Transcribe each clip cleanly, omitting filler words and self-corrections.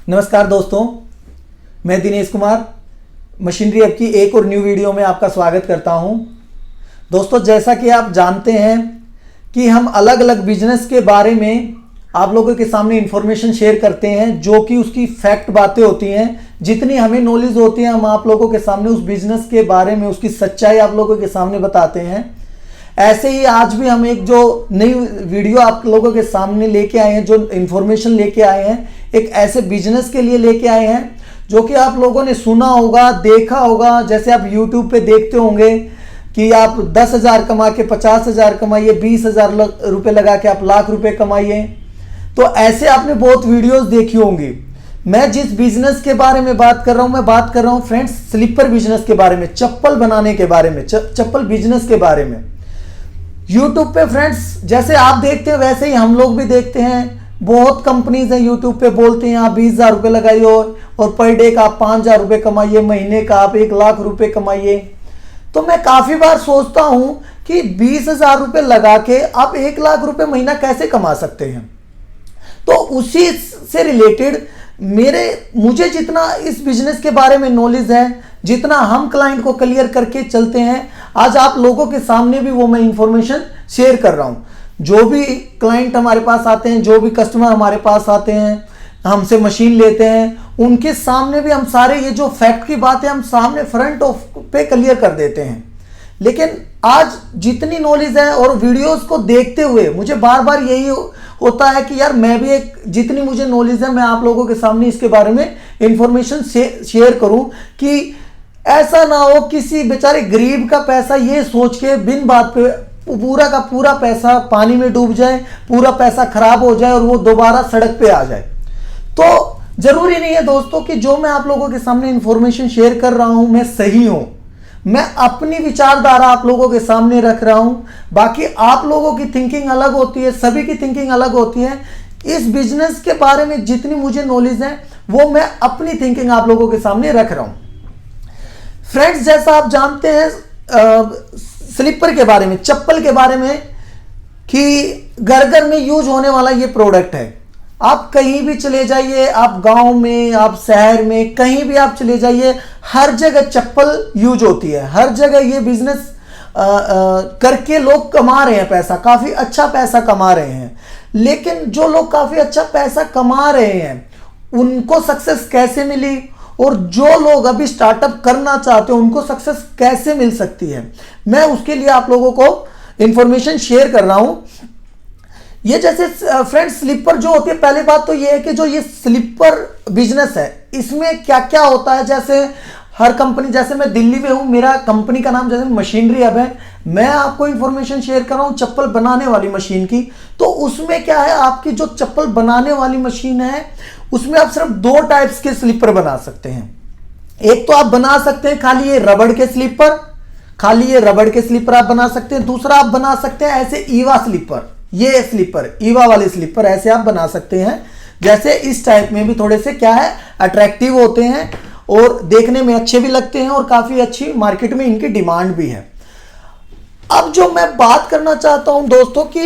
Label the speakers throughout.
Speaker 1: नमस्कार दोस्तों, मैं दिनेश कुमार मशीनरी हब की एक और न्यू वीडियो में आपका स्वागत करता हूं। दोस्तों, जैसा कि आप जानते हैं कि हम अलग अलग बिजनेस के बारे में आप लोगों के सामने इंफॉर्मेशन शेयर करते हैं, जो कि उसकी फैक्ट बातें होती हैं। जितनी हमें नॉलेज होती है हम आप लोगों के सामने उस बिजनेस के बारे में उसकी सच्चाई आप लोगों के सामने बताते हैं। ऐसे ही आज भी हम एक जो नई वीडियो आप लोगों के सामने लेके आए हैं, जो इन्फॉर्मेशन लेके आए हैं, एक ऐसे बिजनेस के लिए लेके आए हैं जो कि आप लोगों ने सुना होगा, देखा होगा। जैसे आप YouTube पे देखते होंगे कि आप 10,000 कमा के 50,000 कमाइए, 20,000 रुपये लगा के आप लाख रुपए कमाइए। तो ऐसे आपने बहुत वीडियोस देखी होंगी। मैं जिस बिजनेस के बारे में बात कर रहा हूं, मैं बात कर रहा हूं फ्रेंड्स स्लीपर बिजनेस के बारे में, चप्पल बनाने के बारे में, चप्पल बिजनेस के बारे में। यूट्यूब पे फ्रेंड्स जैसे आप देखते हैं वैसे ही हम लोग भी देखते हैं। बहुत कंपनीज हैं यूट्यूब पे बोलते हैं आप 20,000 रुपये लगाइए और पर डे का आप 5,000 रुपये कमाइए, महीने का आप 1,00,000 रुपये कमाइए। तो मैं काफ़ी बार सोचता हूं कि 20,000 रुपये लगा के आप 1,00,000 रुपये महीना कैसे कमा सकते हैं। तो उसी से रिलेटेड मुझे जितना इस बिजनेस के बारे में नॉलेज है, जितना हम क्लाइंट को क्लियर करके चलते हैं, आज आप लोगों के सामने भी वो मैं इंफॉर्मेशन शेयर कर रहा हूं। जो भी क्लाइंट हमारे पास आते हैं, जो भी कस्टमर हमारे पास आते हैं, हमसे मशीन लेते हैं, उनके सामने भी हम सारे ये जो फैक्ट की बात है हम सामने फ्रंट ऑफ पे क्लियर कर देते हैं। लेकिन आज जितनी नॉलेज है और वीडियोस को देखते हुए मुझे बार बार यही होता है कि यार मैं भी एक जितनी मुझे नॉलेज है मैं आप लोगों के सामने इसके बारे में इंफॉर्मेशन शेयर करूं कि ऐसा ना हो किसी बेचारे गरीब का पैसा ये सोच के बिन बात पे पूरा का पूरा पैसा पानी में डूब जाए, पूरा पैसा खराब हो जाए और वो दोबारा सड़क पे आ जाए। तो जरूरी नहीं है दोस्तों कि जो मैं आप लोगों के सामने इंफॉर्मेशन शेयर कर रहा हूं मैं सही हूं। मैं अपनी विचारधारा आप लोगों के सामने रख रहा हूं। बाकी आप लोगों की थिंकिंग अलग होती है, सभी की थिंकिंग अलग होती है। इस बिजनेस के बारे में जितनी मुझे नॉलेज है वो मैं अपनी थिंकिंग आप लोगों के सामने रख रहा हूं। फ्रेंड्स, जैसा आप जानते हैं स्लीपर के बारे में, चप्पल के बारे में, कि घर घर में यूज होने वाला ये प्रोडक्ट है। आप कहीं भी चले जाइए, आप गांव में, आप शहर में, कहीं भी आप चले जाइए, हर जगह चप्पल यूज होती है। हर जगह ये बिजनेस करके लोग कमा रहे हैं पैसा, काफी अच्छा पैसा कमा रहे हैं। लेकिन जो लोग काफी अच्छा पैसा कमा रहे हैं उनको सक्सेस कैसे मिली, और जो लोग अभी स्टार्टअप करना चाहते हैं उनको सक्सेस कैसे मिल सकती है, मैं उसके लिए आप लोगों को इंफॉर्मेशन शेयर कर रहा हूं। ये जैसे फ्रेंड्स स्लीपर जो होती है, पहली बात तो ये है कि जो ये स्लीपर बिजनेस है इसमें क्या क्या होता है। जैसे हर कंपनी, जैसे मैं दिल्ली में हूं, मेरा कंपनी का नाम जैसे मशीनरी हब है, मैं आपको इंफॉर्मेशन शेयर कर रहा हूं चप्पल बनाने वाली मशीन की। तो उसमें क्या है, आपकी जो चप्पल बनाने वाली मशीन है उसमें आप सिर्फ 2 टाइप्स के स्लीपर बना सकते हैं। एक तो आप बना सकते हैं खाली ये रबड़ के स्लीपर, खाली ये रबड़ के स्लीपर आप बना सकते हैं। दूसरा आप बना सकते हैं ऐसे ईवा स्लीपर, ये स्लीपर ईवा वाले स्लीपर ऐसे आप बना सकते हैं। जैसे इस टाइप में भी थोड़े से क्या है अट्रैक्टिव होते हैं और देखने में अच्छे भी लगते हैं और काफी अच्छी मार्केट में इनकी डिमांड भी है। अब जो मैं बात करना चाहता हूं दोस्तों कि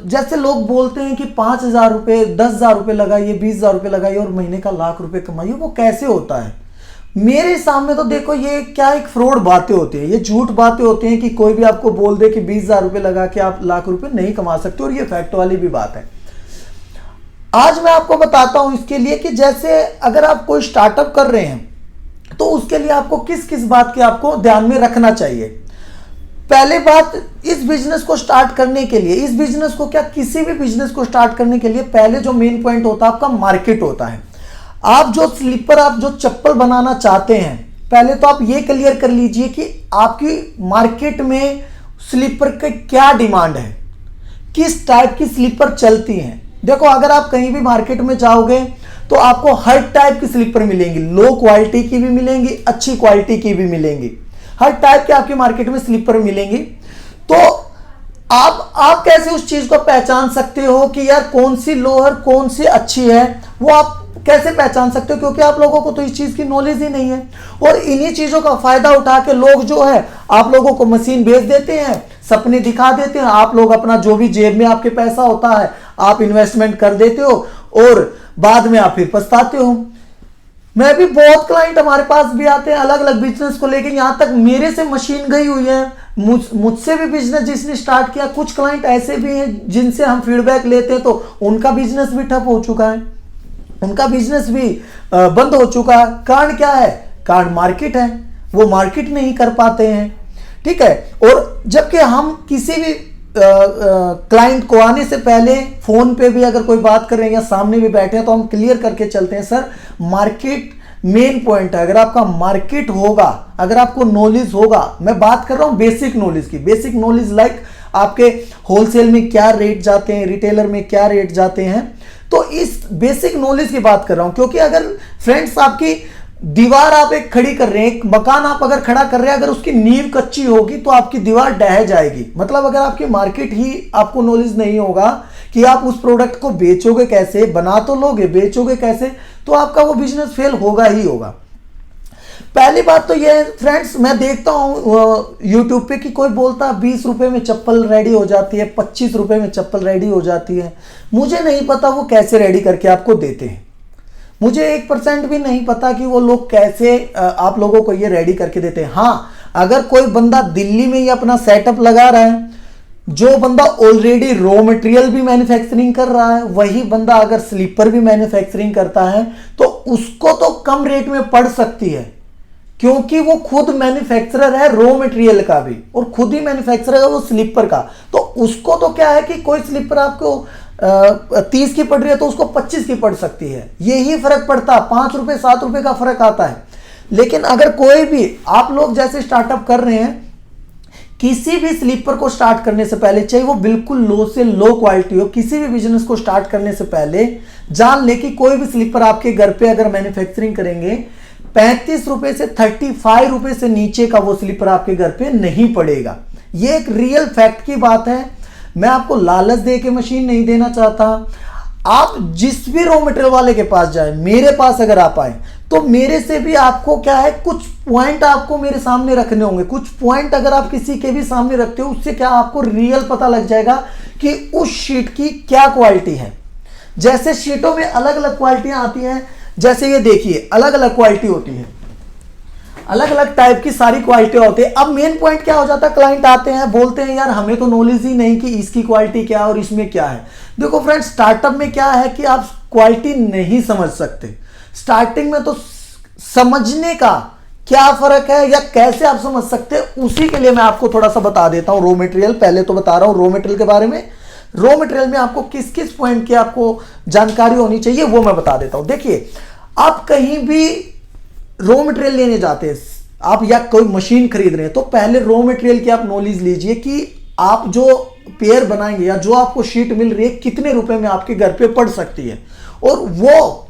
Speaker 1: जैसे लोग बोलते हैं कि 5,000 रुपये, 10,000 रुपये लगाइए, 20,000 रुपये लगाइए और महीने का 1,00,000 रुपये कमाइए, वो कैसे होता है। मेरे सामने तो देखो ये क्या एक फ्रॉड बातें होती है, ये झूठ बातें होती हैं कि कोई भी आपको बोल दे कि 20,000 रुपये लगा के आप 1,00,000 रुपये नहीं कमा सकते, और ये फैक्ट वाली भी बात है। आज मैं आपको बताता हूं इसके लिए कि जैसे अगर आप कोई स्टार्टअप कर रहे हैं तो उसके लिए आपको किस किस बात के आपको ध्यान में रखना चाहिए। पहले बात, इस बिजनेस को स्टार्ट करने के लिए, इस बिजनेस को क्या किसी भी बिजनेस को स्टार्ट करने के लिए पहले जो मेन पॉइंट होता है आपका मार्केट होता है। आप जो स्लीपर, आप जो चप्पल बनाना चाहते हैं, पहले तो आप ये क्लियर कर लीजिए कि आपकी मार्केट में स्लीपर का क्या डिमांड है, किस टाइप की स्लीपर चलती हैं। देखो अगर आप कहीं भी मार्केट में जाओगे तो आपको हर टाइप की स्लीपर मिलेंगी, लो क्वालिटी की भी मिलेंगी, अच्छी क्वालिटी की भी मिलेंगी, हर टाइप के आपकी मार्केट में स्लीपर मिलेंगी। तो आप कैसे उस चीज को पहचान सकते हो कि यार कौन सी लोअर कौन सी अच्छी है, वो आप कैसे पहचान सकते हो, क्योंकि आप लोगों को तो इस चीज की नॉलेज ही नहीं है। और इन्हीं चीजों का फायदा उठा के लोग जो है आप लोगों को मशीन बेच देते हैं, सपने दिखा देते हैं, आप लोग अपना जो भी जेब में आपके पैसा होता है आप इन्वेस्टमेंट कर देते हो और बाद में आप फिर पछताते हो। मैं भी बहुत क्लाइंट हमारे पास भी आते हैं अलग अलग बिजनेस को लेके, यहां तक मेरे से मशीन गई हुई है, मुझसे भी बिजनेस जिसने स्टार्ट किया। कुछ क्लाइंट ऐसे भी हैं जिनसे हम फीडबैक लेते हैं तो उनका बिजनेस भी ठप हो चुका है, उनका बिजनेस भी बंद हो चुका है। कारण क्या है? कारण मार्केट है, वो मार्केट नहीं कर पाते हैं, ठीक है। और जबकि हम किसी भी क्लाइंट को आने से पहले फोन पे भी अगर कोई बात कर रहे हैं या सामने भी बैठे हैं तो हम क्लियर करके चलते हैं, सर मार्केट मेन पॉइंट है। अगर आपका मार्केट होगा, अगर आपको नॉलेज होगा, मैं बात कर रहा हूं बेसिक नॉलेज की, बेसिक नॉलेज लाइक आपके होलसेल में क्या रेट जाते हैं, रिटेलर में क्या रेट जाते हैं, तो इस बेसिक नॉलेज की बात कर रहा हूं। क्योंकि अगर फ्रेंड्स आपकी दीवार आप एक खड़ी कर रहे हैं, एक मकान आप अगर खड़ा कर रहे हैं, अगर उसकी नींव कच्ची होगी तो आपकी दीवार ढह जाएगी। मतलब अगर आपकी मार्केट ही आपको नॉलेज नहीं होगा कि आप उस प्रोडक्ट को बेचोगे कैसे, बना तो लोगे, बेचोगे कैसे, तो आपका वो बिजनेस फेल होगा ही होगा। पहली बात तो ये है फ्रेंड्स, मैं देखता हूं यूट्यूब पे कि कोई बोलता है 20 रुपए में चप्पल रेडी हो जाती है, 25 रुपए में चप्पल रेडी हो जाती है। मुझे नहीं पता वो कैसे रेडी करके आपको देते हैं, मुझे 1% भी नहीं पता कि वो लोग कैसे आप लोगों को ये रेडी करके देते हैं। हाँ, अगर कोई बंदा दिल्ली में ही अपना सेटअप लगा रहा है, जो बंदा ऑलरेडी रॉ मटेरियल भी मैन्युफैक्चरिंग कर रहा है, वही बंदा अगर स्लीपर भी मैन्युफैक्चरिंग करता है तो उसको तो कम रेट में पड़ सकती है, क्योंकि वो खुद मैन्युफैक्चरर है रॉ मटेरियल का भी और खुद ही मैन्युफैक्चरर है वो स्लीपर का। तो उसको तो क्या है कि कोई स्लीपर आपको 30 की पड़ रही है तो उसको 25 की पड़ सकती है, यही फर्क पड़ता है, 5 रुपए 7 रुपए का फर्क आता है। लेकिन अगर कोई भी आप लोग जैसे स्टार्टअप कर रहे हैं, किसी भी स्लीपर को स्टार्ट करने से पहले, चाहे वो बिल्कुल लो से लो क्वालिटी हो, किसी भी बिजनेस को स्टार्ट करने से पहले जान ले कि कोई भी स्लीपर आपके घर पे अगर मैन्युफैक्चरिंग करेंगे 35 रुपए से 35 रुपए से नीचे का वो स्लीपर आपके घर पे नहीं पड़ेगा। ये एक रियल फैक्ट की बात है। मैं आपको लालच दे के मशीन नहीं देना चाहता। आप जिस भी रॉ मटेरियल वाले के पास जाए, मेरे पास अगर आप आए तो मेरे से भी आपको क्या है, कुछ पॉइंट आपको मेरे सामने रखने होंगे। कुछ पॉइंट अगर आप किसी के भी सामने रखते हो, उससे क्या आपको रियल पता लग जाएगा कि उस शीट की क्या क्वालिटी है। जैसे शीटों में अलग अलग क्वालिटियां आती हैं, जैसे ये देखिए अलग अलग क्वालिटी होती है, अलग अलग टाइप की सारी क्वालिटी होती है। अब मेन पॉइंट क्या हो जाता है, क्लाइंट आते हैं बोलते हैं यार हमें तो नॉलेज ही नहीं कि इसकी क्वालिटी क्या है और इसमें क्या है। देखो फ्रेंड्स, स्टार्टअप में क्या है कि आप क्वालिटी नहीं समझ सकते। स्टार्टिंग में तो समझने का क्या फर्क है या कैसे आप समझ सकते हैं, उसी के लिए मैं आपको थोड़ा सा बता देता हूं। रॉ मटेरियल पहले तो बता रहा हूं रॉ मटेरियल के बारे में। रॉ मटेरियल में आपको किस किस पॉइंट की आपको जानकारी होनी चाहिए वो मैं बता देता हूं। देखिए, आप कहीं भी रॉ मटेरियल लेने जाते हैं, आप या कोई मशीन खरीद रहे हैं, तो पहले रॉ मटेरियल की आप नॉलेज लीजिए कि आप जो पेयर बनाएंगे या जो आपको शीट मिल रही है कितने रुपए में आपके घर पे पड़ सकती है। और वो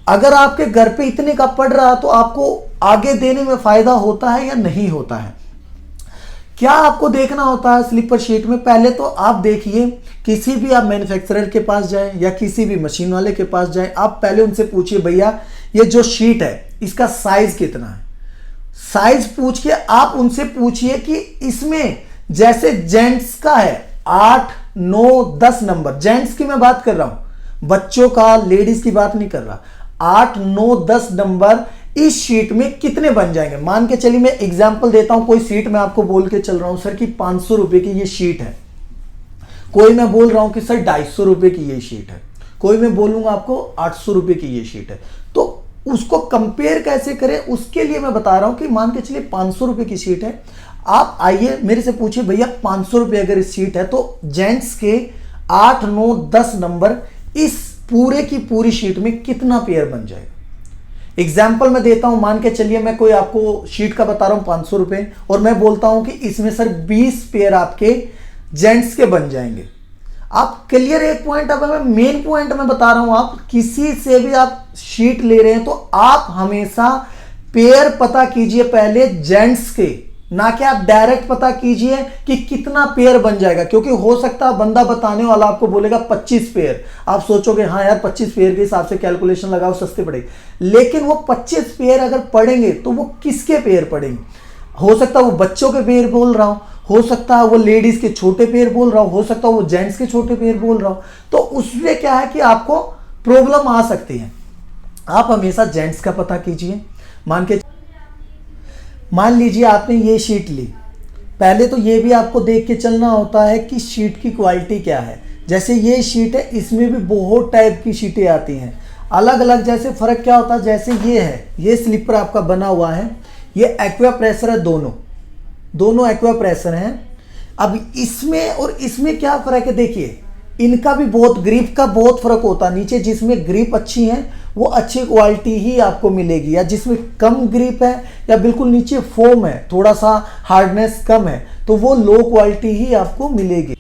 Speaker 1: अगर आपके घर पे इतने का पड़ रहा तो आपको आगे देने में फायदा होता है या नहीं होता है। क्या आपको देखना होता है स्लीपर शीट में, पहले तो आप देखिए, किसी भी आप मैन्युफैक्चरर के पास जाएं या किसी भी मशीन वाले के पास जाएं, आप पहले उनसे पूछिए भैया ये जो शीट है इसका साइज कितना है। साइज पूछ के आप उनसे पूछिए कि इसमें जैसे जेंट्स का है 8, 9, 10 नंबर, जेंट्स की मैं बात कर रहा हूं, बच्चों का लेडीज की बात नहीं कर रहा। 8, 9, 10 नंबर इस शीट में कितने बन जाएंगे। मान के चलिए मैं एग्जांपल देता हूं, कोई शीट मैं आपको बोल के चल रहा हूं सर कि 500 रुपए की ये शीट है, कोई मैं बोल रहा हूं कि सर 250 रुपए की ये शीट है, कोई मैं बोलूंगा आपको 800 रुपए की ये शीट है। तो उसको कंपेयर कैसे करें उसके लिए मैं बता रहा हूं कि मान के चलिए 500 रुपए की शीट है, आप आइए मेरे से पूछिए भैया 500 रुपए अगर इस शीट है तो जेंट्स के 8, 9, 10 नंबर इस पूरे की पूरी शीट में कितना पेयर बन जाएगा। एग्जाम्पल मैं देता हूं, मान के चलिए मैं कोई आपको शीट का बता रहा हूं 500 रुपए और मैं बोलता हूं कि इसमें सर 20 पेयर आपके जेंट्स के बन जाएंगे। आप क्लियर एक पॉइंट, अब मैं मेन पॉइंट में बता रहा हूं, आप किसी से भी आप शीट ले रहे हैं तो आप हमेशा पेयर पता कीजिए पहले जेंट्स के, ना कि आप डायरेक्ट पता कीजिए कि कितना पेयर बन जाएगा। क्योंकि हो सकता है बंदा बताने वाला आपको बोलेगा 25 पेयर, आप सोचोगे हाँ यार 25 पेयर के हिसाब से कैलकुलेशन लगाओ सस्ते पड़ेगी, लेकिन वो 25 पेयर अगर पड़ेंगे तो वो किसके पेयर पड़ेंगे। हो सकता है वो बच्चों के पेयर बोल रहा हूं, हो सकता है वो लेडीज के छोटे पेयर बोल रहा हूं, हो सकता है वो जेंट्स के छोटे पेयर बोल रहा हूं। तो उसमें क्या है कि आपको प्रॉब्लम आ सकती है। आप हमेशा जेंट्स का पता कीजिए। मान लीजिए आपने ये शीट ली, पहले तो ये भी आपको देख के चलना होता है कि शीट की क्वालिटी क्या है। जैसे ये शीट है, इसमें भी बहुत टाइप की शीटें आती हैं अलग अलग। जैसे फ़र्क क्या होता है, जैसे ये है, ये स्लीपर आपका बना हुआ है, ये एक्वा प्रेशर है, दोनों एक्वा प्रेशर हैं। अब इसमें और इसमें क्या फ़र्क है, देखिए इनका भी बहुत ग्रिप का बहुत फ़र्क होता है। नीचे जिसमें ग्रिप अच्छी है वो अच्छी क्वालिटी ही आपको मिलेगी, या जिसमें कम ग्रिप है या बिल्कुल नीचे फोम है, थोड़ा सा हार्डनेस कम है, तो वो लो क्वालिटी ही आपको मिलेगी।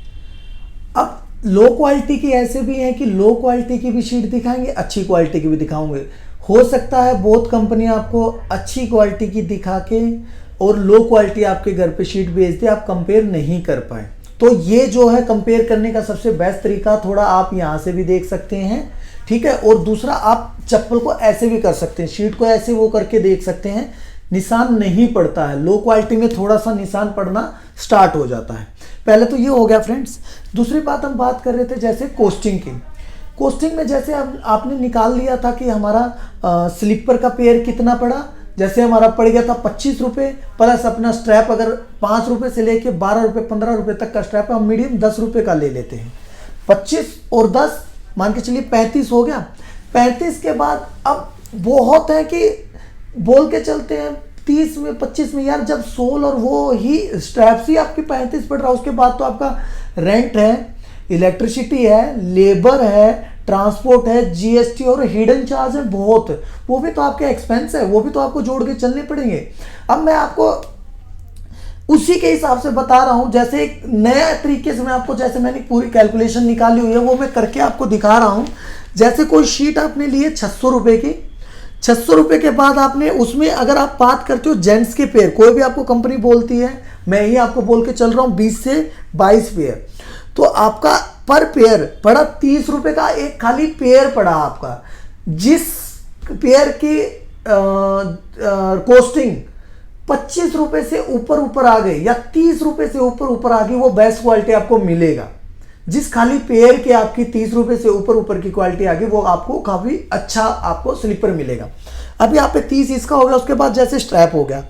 Speaker 1: अब लो क्वालिटी की ऐसे भी हैं कि लो क्वालिटी की भी शीट दिखाएंगे, अच्छी क्वालिटी की भी दिखाऊंगे। हो सकता है बहुत कंपनी आपको अच्छी क्वालिटी की दिखा के और लो क्वालिटी आपके घर पे शीट भेज दे, आप कंपेयर नहीं कर पाए। तो ये जो है कंपेयर करने का सबसे बेस्ट तरीका, थोड़ा आप यहाँ से भी देख सकते हैं, ठीक है। और दूसरा, आप चप्पल को ऐसे भी कर सकते हैं, शीट को ऐसे वो करके देख सकते हैं, निशान नहीं पड़ता है। लो क्वालिटी में थोड़ा सा निशान पड़ना स्टार्ट हो जाता है। पहले तो ये हो गया फ्रेंड्स। दूसरी बात हम बात कर रहे थे जैसे कोस्टिंग की। कोस्टिंग में जैसे आपने निकाल लिया था कि हमारा स्लीपर का पेयर कितना पड़ा। जैसे हमारा पड़ गया था 25 रुपये, प्लस अपना स्ट्रैप अगर 5 रुपये से लेके 12 रुपये 15 रुपये तक का स्ट्रैप है, हम मीडियम 10 रुपये का ले लेते हैं। 25 और 10 मान के चलिए 35 हो गया। 35 के बाद अब बहुत है कि बोल के चलते हैं 30 में 25 में, यार जब सोल और वो ही स्ट्रैप्स ही आपकी 35 पड़ रहा है, उसके बाद तो आपका रेंट है, इलेक्ट्रिसिटी है, लेबर है, ट्रांसपोर्ट है, जीएसटी और हिडन चार्ज है बहुत, वो भी तो आपके एक्सपेंस है, वो भी तो आपको जोड़ के चलने पड़ेंगे। अब मैं आपको उसी के हिसाब से बता रहा हूं, जैसे एक नया तरीके से मैं आपको, जैसे मैंने पूरी कैलकुलेशन निकाली हुई है वो मैं करके आपको दिखा रहा हूं। जैसे कोई शीट आपने ली है 600 रुपये की, 600 रुपये के बाद आपने उसमें अगर आप बात करते हो जेंट्स के पेयर, कोई भी आपको कंपनी बोलती है, मैं ही आपको बोल के चल रहा हूँ 20 से 22 पेयर, तो आपका पर पेयर पड़ा 30 रुपये का, एक खाली पेयर पड़ा आपका। जिस पेयर की कॉस्टिंग 25 रुपये से ऊपर आ गई या 30 रुपये से ऊपर आ गई, वो बेस्ट क्वालिटी आपको मिलेगा। जिस खाली पेयर के आपकी 30 रुपये से ऊपर की क्वालिटी आ गई, वो आपको काफ़ी अच्छा आपको स्लीपर मिलेगा। अब यहाँ पे 30 इसका हो गया। उसके बाद जैसे स्ट्रैप हो गया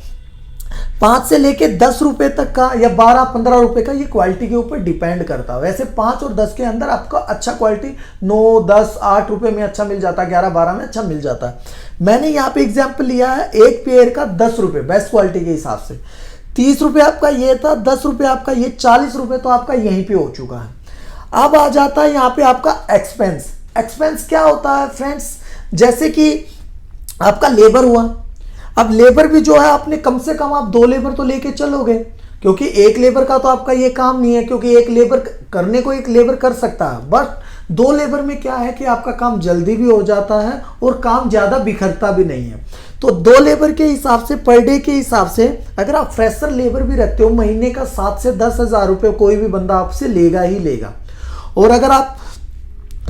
Speaker 1: 5 से लेके 10 रुपये तक का या 12-15 रुपये का, ये क्वालिटी के ऊपर डिपेंड करता है। वैसे 5 और 10 के अंदर आपका अच्छा क्वालिटी 9, 10, 8 रुपये में अच्छा मिल जाता है, 11-12 में अच्छा मिल जाता है। मैंने यहाँ पे एग्जाम्पल लिया है एक पेयर का 10 रुपये बेस्ट क्वालिटी के हिसाब से। 30 रुपये आपका ये था, 10 रुपये आपका ये, 40 रुपये तो आपका यहीं पे हो चुका है। अब आ जाता है यहाँ पे आपका एक्सपेंस। एक्सपेंस क्या होता है फ्रेंड्स, जैसे कि आपका लेबर हुआ। अब लेबर भी जो है आपने कम से कम आप 2 लेबर तो लेके चलोगे, क्योंकि एक लेबर का तो आपका ये काम नहीं है, क्योंकि एक लेबर करने को एक लेबर कर सकता है, बट 2 लेबर में क्या है कि आपका काम जल्दी भी हो जाता है और काम ज़्यादा बिखरता भी नहीं है। तो 2 लेबर के हिसाब से, पर डे के हिसाब से, अगर आप फ्रेशर लेबर भी रखते हो, महीने का 7 से 10 हज़ार रुपये कोई भी बंदा आपसे लेगा ही लेगा। और अगर आप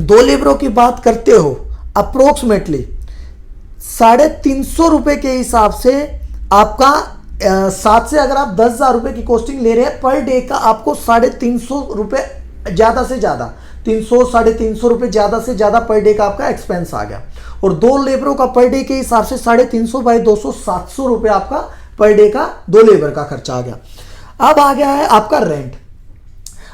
Speaker 1: 2 लेबरों की बात करते हो, अप्रोक्सीमेटली 350 रुपये के हिसाब से आपका 7 से अगर आप 10,000 रुपये की कॉस्टिंग ले रहे हैं, पर डे का आपको 350 रुपये ज़्यादा से ज़्यादा, 300-350 रुपये ज़्यादा से ज़्यादा पर डे का आपका एक्सपेंस आ गया। और 2 लेबरों का पर डे के हिसाब से 350 बाई 200, 700 रुपये आपका पर डे का 2 लेबर का खर्चा आ गया। अब आ गया है आपका रेंट।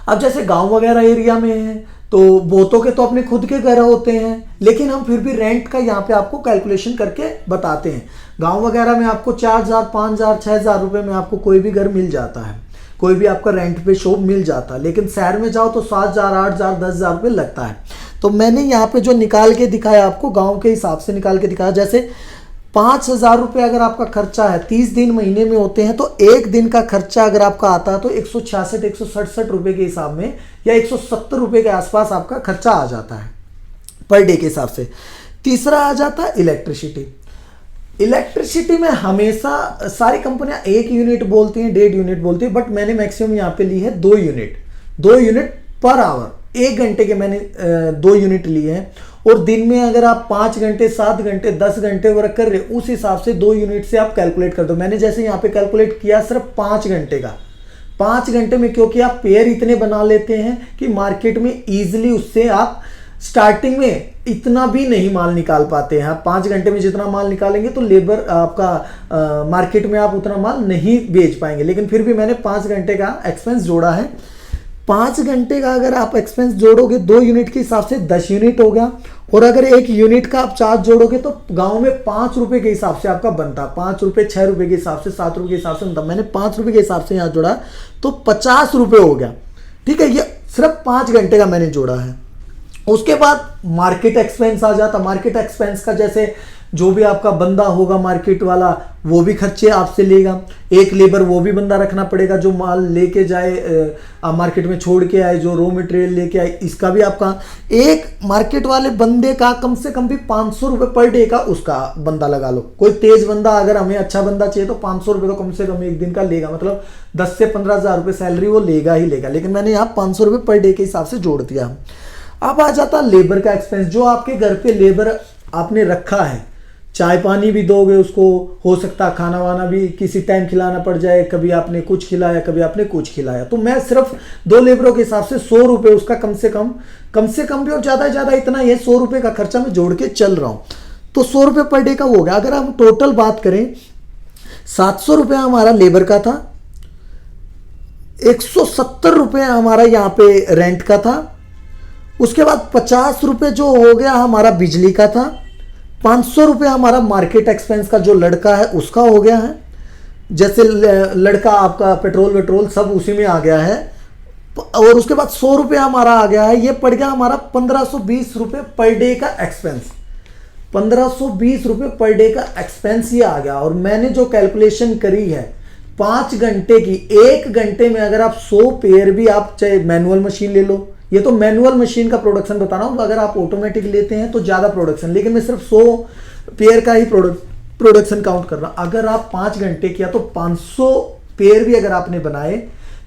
Speaker 1: अब जैसे गांव वगैरह एरिया में है तो बहुतों के तो अपने खुद के घर होते हैं, लेकिन हम फिर भी रेंट का यहाँ पे आपको कैलकुलेशन करके बताते हैं। गांव वगैरह में आपको 4,000, 5,000, 6,000 रुपये में आपको कोई भी घर मिल जाता है, कोई भी आपका रेंट पे शॉप मिल जाता है। लेकिन शहर में जाओ तो 7,000, 8,000, 10,000 रुपये लगता है। तो मैंने यहाँ पे जो निकाल के दिखाया आपको, गाँव के हिसाब से निकाल के दिखाया। जैसे 5,000 रुपये अगर आपका खर्चा है, 30 दिन महीने में होते हैं, तो एक दिन का खर्चा अगर आपका आता है तो 166-167 रुपये के हिसाब में या 170 रुपये के आसपास आपका खर्चा आ जाता है पर डे के हिसाब से। तीसरा आ जाता है इलेक्ट्रिसिटी। इलेक्ट्रिसिटी में हमेशा सारी कंपनियां 1 यूनिट बोलती हैं, 1.5 यूनिट बोलती है, बट मैंने मैक्सिमम यहाँ पे ली है 2 यूनिट पर आवर। 1 घंटे के मैंने 2 यूनिट लिए हैं। और दिन में अगर आप 5 घंटे, 7 घंटे, 10 घंटे वर्क कर रहे हो, उस हिसाब से 2 यूनिट से आप कैलकुलेट कर दो। मैंने जैसे यहाँ पे कैलकुलेट किया सिर्फ 5 घंटे का। 5 घंटे में क्योंकि आप पेयर इतने बना लेते हैं कि मार्केट में ईजिली उससे आप स्टार्टिंग में इतना भी नहीं माल निकाल पाते हैं। आप 5 घंटे में जितना माल निकालेंगे तो लेबर आपका मार्केट में आप उतना माल नहीं बेच पाएंगे। लेकिन फिर भी मैंने 5 घंटे का एक्सपेंस जोड़ा है। 5 घंटे का अगर आप एक्सपेंस जोड़ोगे 2 यूनिट के हिसाब से 10 यूनिट हो गया, और अगर 1 यूनिट का आप चार्ज जोड़ोगे तो गांव में 5 रुपए के हिसाब से आपका बनता, 5 रुपए 6 रुपए के हिसाब से 7 रुपए के हिसाब से बनता। मैंने 5 रुपए के हिसाब से यहाँ जोड़ा तो 50 रुपए हो गया। ठीक है, ये सिर्फ 5 घंटे का मैंने जोड़ा है। उसके बाद मार्केट एक्सपेंस आ जाता। मार्केट एक्सपेंस का जैसे जो भी आपका बंदा होगा मार्केट वाला वो भी खर्चे आपसे लेगा। एक लेबर वो भी बंदा रखना पड़ेगा जो माल लेके जाए, मार्केट में छोड़ के आए, जो रॉ मटेरियल लेके आए, इसका भी आपका एक मार्केट वाले बंदे का कम से कम भी 500 रुपये पर डे का उसका बंदा लगा लो। कोई तेज बंदा, अगर हमें अच्छा बंदा चाहिए तो 500 रुपये तो कम से कम एक दिन का लेगा, मतलब 10 से 15,000 रुपये सैलरी वो लेगा ही लेगा। लेकिन मैंने यहाँ 500 रुपये पर डे के हिसाब से जोड़ दिया। अब आ जाता लेबर का एक्सपेंस। जो आपके घर पे लेबर आपने रखा है, चाय पानी भी दोगे उसको, हो सकता है खाना वाना भी किसी टाइम खिलाना पड़ जाए, कभी आपने कुछ खिलाया कभी आपने कुछ खिलाया, तो मैं सिर्फ 2 लेबरों के हिसाब से 100 रुपये उसका कम से कम भी और ज़्यादा से ज़्यादा इतना ये 100 रुपये का खर्चा मैं जोड़ के चल रहा हूँ। तो 100 रुपये पर डे का हो गया। अगर हम टोटल बात करें 700 रुपये हमारा लेबर का था, 170 रुपये हमारा यहाँ पे रेंट का था, उसके बाद 50 रुपये जो हो गया हमारा बिजली का था, 500 रुपये हमारा मार्केट एक्सपेंस का जो लड़का है उसका हो गया है। जैसे लड़का आपका पेट्रोल वेट्रोल सब उसी में आ गया है। और उसके बाद 100 रुपये हमारा आ गया है। ये पड़ गया हमारा 1520 रुपये पर डे का एक्सपेंस। 1520 रुपये पर डे का एक्सपेंस ये आ गया। और मैंने जो कैलकुलेशन करी है 5 घंटे की, 1 घंटे में अगर आप 100 पेयर भी, आप चाहे मैनुअल मशीन ले लो, ये तो मैनुअल मशीन का प्रोडक्शन बता रहा हूं, अगर आप ऑटोमेटिक लेते हैं तो ज्यादा प्रोडक्शन, लेकिन मैं सिर्फ 100 पेयर का ही प्रोडक्शन काउंट कर रहा हूं। अगर आप 5 घंटे किया तो 500 पेयर भी अगर आपने बनाए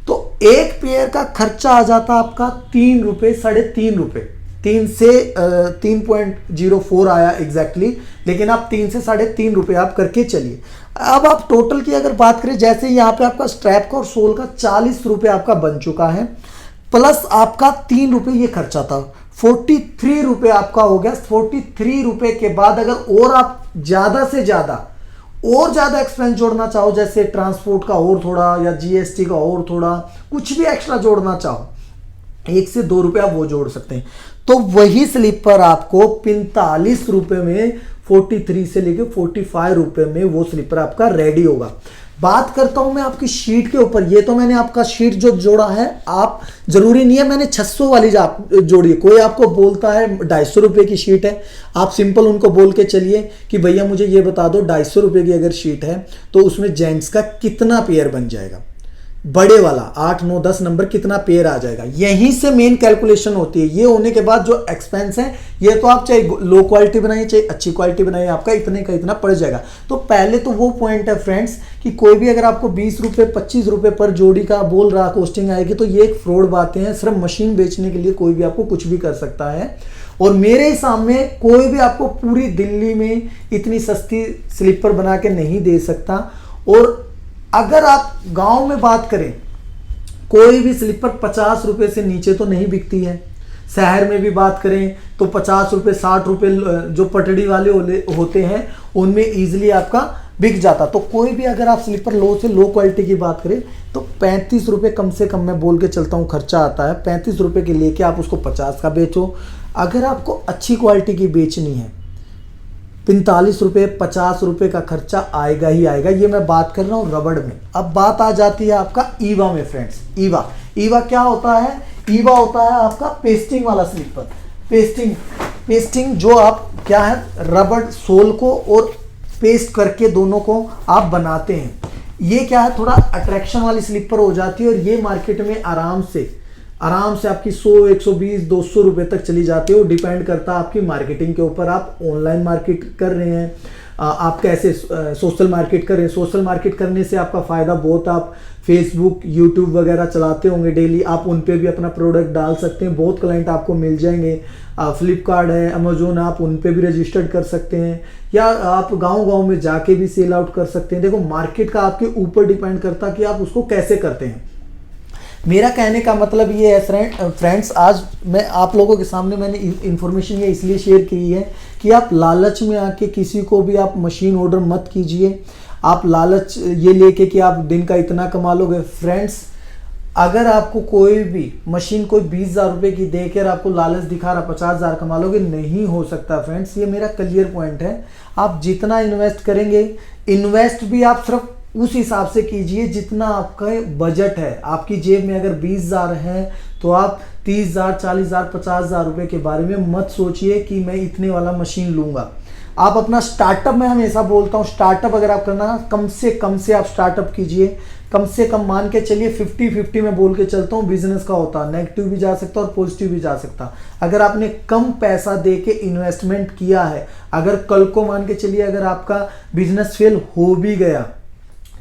Speaker 1: तो एक पेयर का खर्चा आ जाता आपका 3 रुपये, 3.5 रुपये। 3 से 3.04 आया एग्जैक्टली, लेकिन आप 3 से 3.5 रुपये आप करके चलिए। अब आप टोटल की अगर बात करें, जैसे यहाँ पे आपका स्ट्रैप का और सोल का 40 रुपये आपका बन चुका है, प्लस आपका 3 रुपये ये खर्चा था, 43 रुपये आपका हो गया। 43 रुपये के बाद अगर और आप ज्यादा से ज्यादा और ज्यादा एक्सपेंस जोड़ना चाहो, जैसे ट्रांसपोर्ट का और थोड़ा या जीएसटी का और थोड़ा कुछ भी एक्स्ट्रा जोड़ना चाहो, 1 से 2 रुपये आप वो जोड़ सकते हैं। तो वही स्लीपर आपको 45 रुपये में, 43 से लेके 45 रुपये में वो स्लीपर आपका रेडी होगा। बात करता हूं मैं आपकी शीट के ऊपर। ये तो मैंने आपका शीट जो जोड़ा है, आप जरूरी नहीं है मैंने 600 वाली जोड़ी है। कोई आपको बोलता है 250 रुपये की शीट है, आप सिंपल उनको बोल के चलिए कि भैया मुझे ये बता दो 250 रुपये की अगर शीट है तो उसमें जेंट्स का कितना पेयर बन जाएगा, बड़े वाला 8 9 10 नंबर कितना पेयर आ जाएगा। यहीं से मेन कैलकुलेशन होती है। ये होने के बाद जो एक्सपेंस है, ये तो आप चाहे लो क्वालिटी बनाइए चाहे अच्छी क्वालिटी बनाइए, आपका इतने का इतना पड़ जाएगा। तो पहले तो वो पॉइंट है फ्रेंड्स कि कोई भी अगर आपको 20 रुपये 25 रुपये पर जोड़ी का बोल रहा कॉस्टिंग आएगी तो ये एक फ्रॉड बातें हैं। सिर्फ मशीन बेचने के लिए कोई भी आपको कुछ भी कर सकता है। और मेरे सामने कोई भी आपको पूरी दिल्ली में इतनी सस्ती स्लीपर बना के नहीं दे सकता। और अगर आप गांव में बात करें, कोई भी स्लीपर 50 रुपये से नीचे तो नहीं बिकती है। शहर में भी बात करें तो 50 रुपये 60 रुपये जो पटड़ी वाले होते हैं उनमें इजीली आपका बिक जाता। तो कोई भी अगर आप स्लीपर लो से लो क्वालिटी की बात करें तो 35 रुपये कम से कम मैं बोल के चलता हूँ खर्चा आता है। 35 रुपये के लेके आप उसको 50 का बेचो। अगर आपको अच्छी क्वालिटी की बेचनी है 45 रुपये 50 रुपये का खर्चा आएगा ही आएगा। ये मैं बात कर रहा हूँ रबड़ में। अब बात आ जाती है आपका ईवा में फ्रेंड्स। ईवा क्या होता है? ईवा होता है आपका पेस्टिंग वाला स्लीपर। पेस्टिंग जो आप क्या है, रबड़ सोल को और पेस्ट करके दोनों को आप बनाते हैं। ये क्या है, थोड़ा अट्रैक्शन वाली स्लीपर हो जाती है और ये मार्केट में आराम से आपकी 100 120 200 रुपये तक चली जाती है। वो डिपेंड करता है आपकी मार्केटिंग के ऊपर। आप ऑनलाइन मार्केट कर रहे हैं, आप कैसे सोशल मार्केट कर रहे हैं। सोशल मार्केट करने से आपका फ़ायदा बहुत, आप फेसबुक यूट्यूब वगैरह चलाते होंगे डेली, आप उन पे भी अपना प्रोडक्ट डाल सकते हैं। बहुत क्लाइंट आपको मिल जाएंगे। फ्लिपकार्ट है, अमेजोन, आप उन पे भी रजिस्टर्ड कर सकते हैं, या आप गांव में जाके भी सेल आउट कर सकते हैं। देखो मार्केट का आपके ऊपर डिपेंड करता है कि आप उसको कैसे करते हैं। मेरा कहने का मतलब ये है फ्रेंड्स, आज मैं आप लोगों के सामने मैंने इन्फॉर्मेशन ये इसलिए शेयर की है कि आप लालच में आके किसी को भी आप मशीन ऑर्डर मत कीजिए। आप लालच ये लेके कि आप दिन का इतना कमा लोगे। फ्रेंड्स, अगर आपको कोई भी मशीन कोई 20,000 रुपये की देकर आपको लालच दिखा रहा 50,000 कमा लोगे, नहीं हो सकता फ्रेंड्स। ये मेरा क्लियर पॉइंट है। आप जितना इन्वेस्ट करेंगे, इन्वेस्ट भी आप सिर्फ उस हिसाब से कीजिए जितना आपका बजट है। आपकी जेब में अगर 20,000 है तो आप 30,000, 40,000, 50,000 रुपये के बारे में मत सोचिए कि मैं इतने वाला मशीन लूंगा। आप अपना स्टार्टअप, मैं हमेशा बोलता हूँ, स्टार्टअप अगर आप करना, कम से आप स्टार्टअप कीजिए। कम से कम मान के चलिए 50-50 में बोल के चलता हूँ बिजनेस का होता है। नेगेटिव भी जा सकता और पॉजिटिव भी जा सकता। अगर आपने कम पैसा दे के इन्वेस्टमेंट किया है, अगर कल को मान के चलिए अगर आपका बिजनेस फेल हो भी गया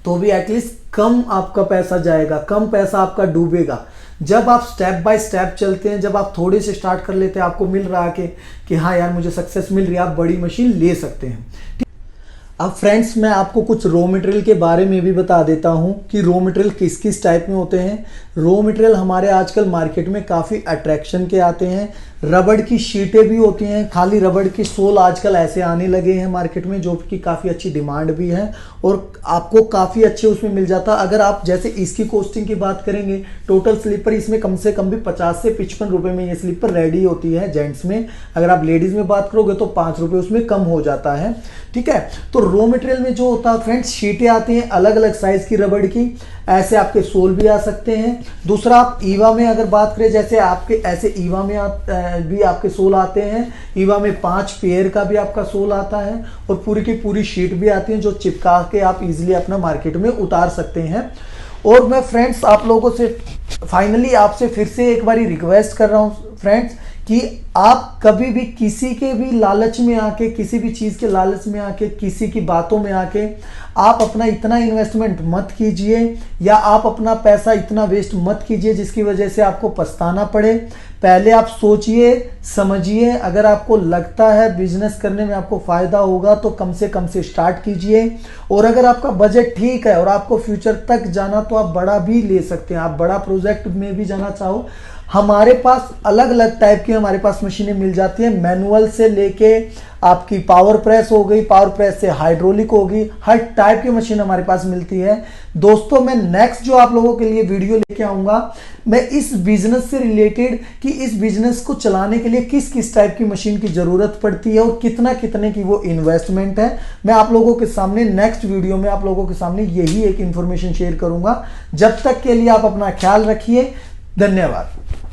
Speaker 1: तो भी एटलीस्ट कम आपका पैसा जाएगा, कम पैसा आपका डूबेगा। जब आप स्टेप बाय स्टेप चलते हैं, जब आप थोड़े से स्टार्ट कर लेते हैं, आपको मिल रहा है कि हाँ यार मुझे सक्सेस मिल रही है, आप बड़ी मशीन ले सकते हैं। अब फ्रेंड्स, मैं आपको कुछ रॉ मटेरियल के बारे में भी बता देता हूं कि रॉ मटेरियल किस किस टाइप में होते हैं। रॉ मटेरियल हमारे आजकल मार्केट में काफ़ी अट्रैक्शन के आते हैं। रबड़ की शीटें भी होती हैं, खाली रबड़ की सोल आजकल ऐसे आने लगे हैं मार्केट में, जो कि काफ़ी अच्छी डिमांड भी है और आपको काफ़ी अच्छे उसमें मिल जाता। अगर आप जैसे इसकी कॉस्टिंग की बात करेंगे, टोटल स्लीपर इसमें कम से कम भी 50 से 55 रुपये में ये स्लीपर रेडी होती है जेंट्स में। अगर आप लेडीज़ में बात करोगे तो 5 रुपये उसमें कम हो जाता है। ठीक है, तो रॉ मटेरियल में जो होता है फ्रेंड्स, शीटें आती हैं अलग अलग साइज़ की रबड़ की। ऐसे आपके सोल भी आ सकते हैं। दूसरा, आप ईवा में अगर बात करें, जैसे आपके ऐसे ईवा में भी आपके सोल आते हैं। ईवा में 5 पेयर का भी आपका सोल आता है और पूरी की पूरी शीट भी आती है जो चिपका के आप इजीली अपना मार्केट में उतार सकते हैं। और मैं फ्रेंड्स आप लोगों से फाइनली आपसे फिर से एक बारी रिक्वेस्ट कर रहा हूँ फ्रेंड्स कि आप कभी भी किसी के भी लालच में आके, किसी भी चीज़ के लालच में आके, किसी की बातों में आके आप अपना इतना इन्वेस्टमेंट मत कीजिए या आप अपना पैसा इतना वेस्ट मत कीजिए जिसकी वजह से आपको पछताना पड़े। पहले आप सोचिए, समझिए। अगर आपको लगता है बिजनेस करने में आपको फ़ायदा होगा तो कम से स्टार्ट कीजिए। और अगर आपका बजट ठीक है और आपको फ्यूचर तक जाना तो आप बड़ा भी ले सकते हैं। आप बड़ा प्रोजेक्ट में भी जाना चाहो, हमारे पास अलग अलग टाइप की हमारे पास मशीनें मिल जाती हैं। मैनुअल से लेके आपकी पावर प्रेस हो गई, पावर प्रेस से हाइड्रोलिक होगी, हर टाइप की मशीन हमारे पास मिलती है। दोस्तों, मैं नेक्स्ट जो आप लोगों के लिए वीडियो लेके आऊंगा, मैं इस बिजनेस से रिलेटेड कि इस बिजनेस को चलाने के लिए किस किस टाइप की मशीन की जरूरत पड़ती है और कितने की वो इन्वेस्टमेंट है, मैं आप लोगों के सामने नेक्स्ट वीडियो में आप लोगों के सामने यही एक इंफॉर्मेशन शेयर करूंगा। जब तक के लिए आप अपना ख्याल रखिए। धन्यवाद।